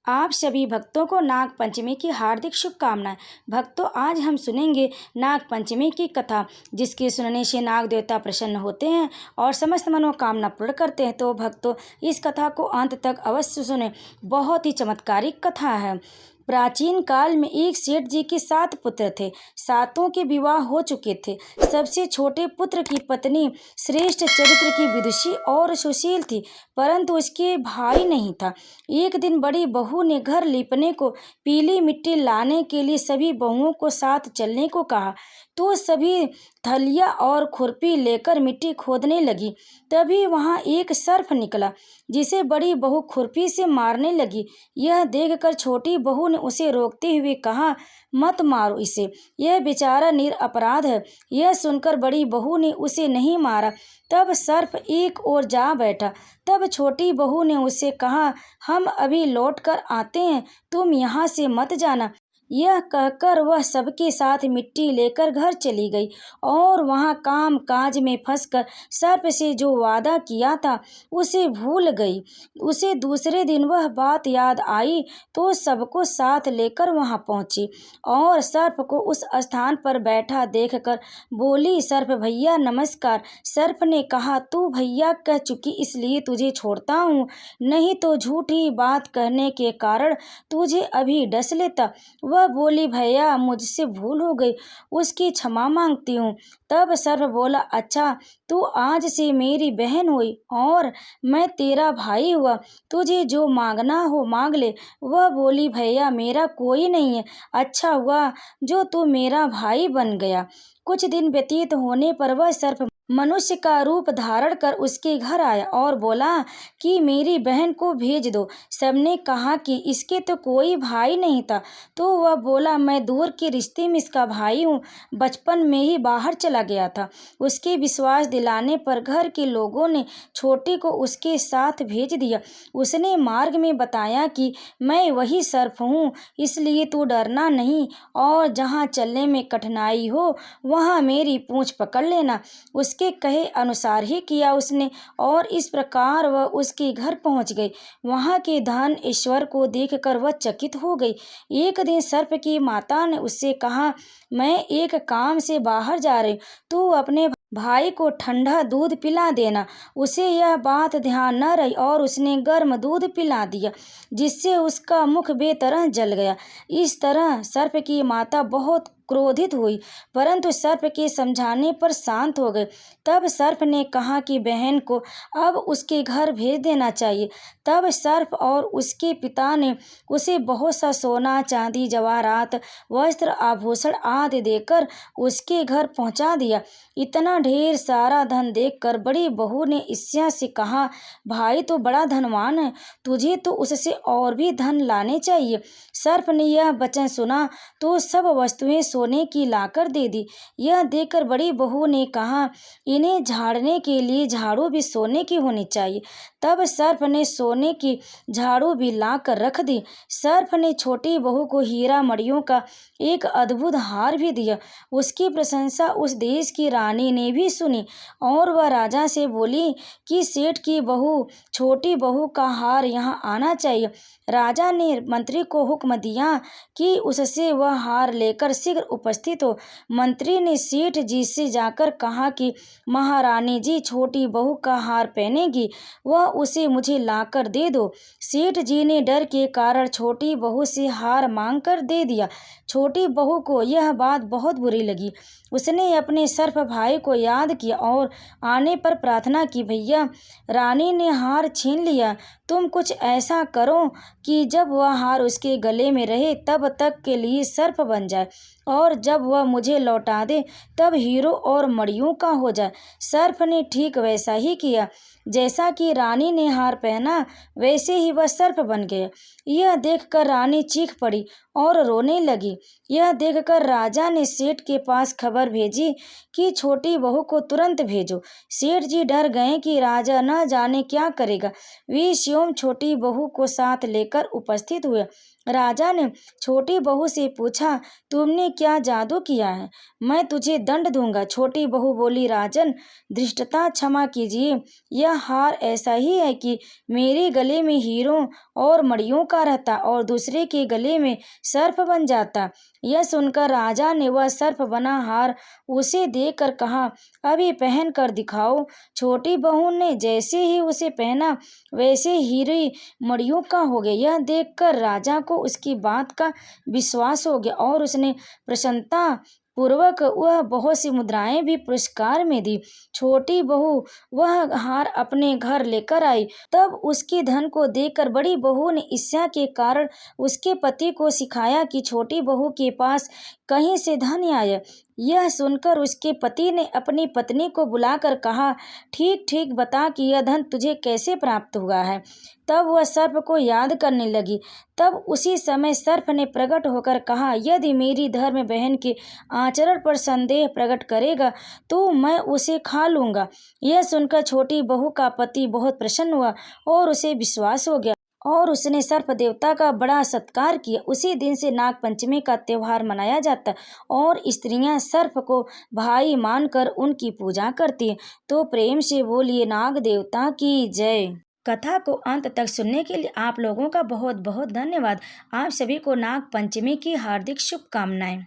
आप सभी भक्तों को नाग पंचमी की हार्दिक शुभकामनाएं। भक्तों, आज हम सुनेंगे नाग पंचमी की कथा, जिसके सुनने से नाग देवता प्रसन्न होते हैं और समस्त मनोकामना पूर्ण करते हैं। तो भक्तों, इस कथा को अंत तक अवश्य सुने। बहुत ही चमत्कारिक कथा है। प्राचीन काल में एक सेठ जी के 7 पुत्र थे। सातों के विवाह हो चुके थे। सबसे छोटे पुत्र की पत्नी श्रेष्ठ चरित्र की विदुषी और सुशील थी, परंतु उसके भाई नहीं था। एक दिन बड़ी बहू ने घर लीपने को पीली मिट्टी लाने के लिए सभी बहुओं को साथ चलने को कहा, तो सभी थलिया और खुरपी लेकर मिट्टी खोदने लगी। तभी वहां एक सर्प निकला, जिसे बड़ी बहू खुरपी से मारने लगी। यह देखकर छोटी बहू ने उसे रोकते हुए कहा, मत मारो इसे, यह बेचारा निरपराध है। यह सुनकर बड़ी बहू ने उसे नहीं मारा। तब सर्प एक ओर जा बैठा। तब छोटी बहू ने उससे कहा, हम अभी लौट कर आते हैं, तुम यहाँ से मत जाना। यह कहकर वह सबके साथ मिट्टी लेकर घर चली गई और वहां काम काज में फंसकर सर्प से जो वादा किया था उसे भूल गई। उसे दूसरे दिन वह बात याद आई तो सबको साथ लेकर वहां पहुंची और सर्प को उस स्थान पर बैठा देखकर बोली, सर्प भैया नमस्कार। सर्प ने कहा, तू भैया कह चुकी इसलिए तुझे छोड़ता हूँ, नहीं तो झूठी बात कहने के कारण तुझे अभी डस लेता। वह बोली, भैया मुझसे भूल हो गई, उसकी क्षमा मांगती हूँ। तब सर्प बोला, अच्छा तू आज से मेरी बहन हुई और मैं तेरा भाई हुआ, तुझे जो मांगना हो मांग ले। वह बोली, भैया मेरा कोई नहीं है, अच्छा हुआ जो तू मेरा भाई बन गया। कुछ दिन व्यतीत होने पर वह सर्प मनुष्य का रूप धारण कर उसके घर आया और बोला कि मेरी बहन को भेज दो। सबने कहा कि इसके तो कोई भाई नहीं था, तो वह बोला, मैं दूर के रिश्ते में इसका भाई हूँ, बचपन में ही बाहर चला गया था। उसके विश्वास दिलाने पर घर के लोगों ने छोटी को उसके साथ भेज दिया। उसने मार्ग में बताया कि मैं वही सर्प हूँ, इसलिए तू डरना नहीं और जहाँ चलने में कठिनाई हो वहाँ मेरी पूँछ पकड़ लेना। उसके कहे अनुसार ही किया उसने और इस प्रकार वह उसके घर पहुंच गई। वहां के धन ईश्वर को देखकर वह चकित हो गई। एक दिन सर्प की माता ने उससे कहा, मैं एक काम से बाहर जा रही, तू अपने भाई को ठंडा दूध पिला देना। उसे यह बात ध्यान न रही और उसने गर्म दूध पिला दिया, जिससे उसका मुख बेतरह जल गया। इस तरह सर्प की माता बहुत क्रोधित हुई, परंतु सर्प के समझाने पर शांत हो गए। तब सर्प ने कहा कि बहन को अब उसके घर भेज देना चाहिए। तब सर्प और उसके पिता ने उसे बहुत सा सोना चांदी जवाहरात वस्त्र आभूषण आदि देकर उसके घर पहुंचा दिया। इतना ढेर सारा धन देखकर बड़ी बहू ने ईर्ष्या से कहा, भाई तो बड़ा धनवान है, तुझे तो उससे और भी धन लाने चाहिए। सर्प ने यह वचन सुना तो सब वस्तुएं सोने की लाकर दे दी। यह देखकर बड़ी बहू ने कहा, इन्हें झाड़ने के लिए झाड़ू भी सोने की होनी चाहिए। तब सर्प ने सोने की झाड़ू भी लाकर रख दी। सर्प ने छोटी बहू को हीरा मणियों का एक अद्भुत हार भी दिया। उसकी प्रशंसा उस देश की रानी ने भी सुनी और वह राजा से बोली कि सेठ की बहू छोटी बहू का हार यहाँ आना चाहिए। राजा ने मंत्री को हुक्म दिया कि उससे वह हार लेकर शीघ्र उपस्थित हो। मंत्री ने सेठ जी से जाकर कहा कि महारानी जी छोटी बहू का हार पहनेगी, वह उसे मुझे लाकर दे दो। सेठ जी ने डर के कारण छोटी बहू से हार मांग कर दे दिया। छोटी बहू को यह बात बहुत बुरी लगी। उसने अपने सर्प भाई को याद किया और आने पर प्रार्थना की, भैया रानी ने हार छीन लिया, तुम कुछ ऐसा करो कि जब वह हार उसके गले में रहे तब तक के लिए सर्प बन जाए और जब वह मुझे लौटा दे तब हीरो और मणियों का हो जाए। सर्प ने ठीक वैसा ही किया। जैसा कि रानी ने हार पहना वैसे ही वह सर्प बन गया। यह देखकर रानी चीख पड़ी और रोने लगी। यह देखकर राजा ने सेठ के पास खबर भेजी कि छोटी बहू को तुरंत भेजो। सेठ जी डर गए कि राजा न जाने क्या करेगा। वे स्वयं छोटी बहू को साथ लेकर उपस्थित हुए। राजा ने छोटी बहू से पूछा, तुमने क्या जादू किया है, मैं तुझे दंड दूंगा। छोटी बहू बोली, राजन धृष्टता क्षमा कीजिए, यह हार ऐसा ही है कि मेरे गले में हीरों और मणियों का रहता और दूसरे के गले में सर्प बन जाता। यह सुनकर राजा ने वह सर्प बना हार उसे देकर कहा, अभी पहन कर दिखाओ। छोटी बहू ने जैसे ही उसे पहना वैसे हीरे मणियों का हो गया। यह देखकर राजा को उसकी बात का विश्वास हो गया और उसने प्रसन्नता पूर्वक वह बहुत सी मुद्राएं भी पुरस्कार में दी। छोटी बहू वह हार अपने घर लेकर आई। तब उसके धन को देखकर बड़ी बहू ने ईर्ष्या के कारण उसके पति को सिखाया कि छोटी बहू के पास कहीं से धन आए। यह सुनकर उसके पति ने अपनी पत्नी को बुलाकर कहा, ठीक ठीक बता कि यह धन तुझे कैसे प्राप्त हुआ है। तब वह सर्प को याद करने लगी। तब उसी समय सर्प ने प्रकट होकर कहा, यदि मेरी धर्म बहन के आचरण पर संदेह प्रकट करेगा तो मैं उसे खा लूंगा। यह सुनकर छोटी बहू का पति बहुत प्रसन्न हुआ और उसे विश्वास हो गया और उसने सर्प देवता का बड़ा सत्कार किया। उसी दिन से नाग पंचमी का त्योहार मनाया जाता है और स्त्रियां सर्प को भाई मानकर उनकी पूजा करती हैं। तो प्रेम से बोलिए नाग देवता की जय। कथा को अंत तक सुनने के लिए आप लोगों का बहुत बहुत धन्यवाद। आप सभी को नाग पंचमी की हार्दिक शुभकामनाएं।